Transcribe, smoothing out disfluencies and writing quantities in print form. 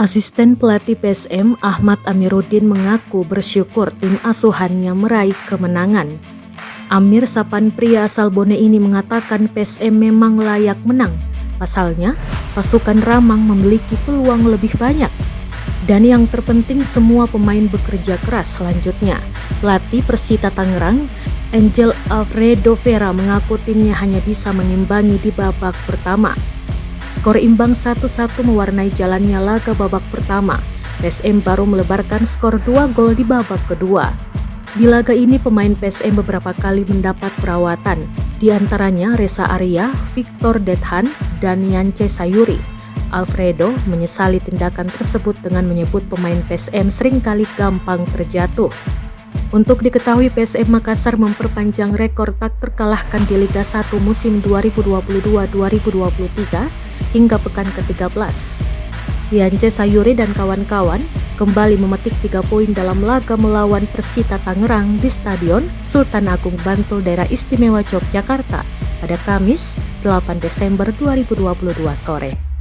Asisten pelatih PSM Ahmad Amiruddin mengaku bersyukur tim asuhannya meraih kemenangan. Amir Sapan, pria asal Bone ini, mengatakan PSM memang layak menang. Pasalnya, pasukan Ramang memiliki peluang lebih banyak. Dan yang terpenting, semua pemain bekerja keras. Selanjutnya, pelatih Persita Tangerang, Angel Alfredo Vera, mengaku timnya hanya bisa mengimbangi di babak pertama. Skor imbang 1-1 mewarnai jalannya laga babak pertama. PSM baru melebarkan skor 2 gol di babak kedua. Di laga ini pemain PSM beberapa kali mendapat perawatan, di antaranya Reza Arya, Victor Dethan, dan Yance Sayuri. Alfredo menyesali tindakan tersebut dengan menyebut pemain PSM seringkali gampang terjatuh. Untuk diketahui, PSM Makassar memperpanjang rekor tak terkalahkan di Liga 1 musim 2022-2023 hingga pekan ke-13. Yance Sayuri dan kawan-kawan kembali memetik 3 poin dalam laga melawan Persita Tangerang di Stadion Sultan Agung Bantul, Daerah Istimewa Yogyakarta pada Kamis 8 Desember 2022 sore.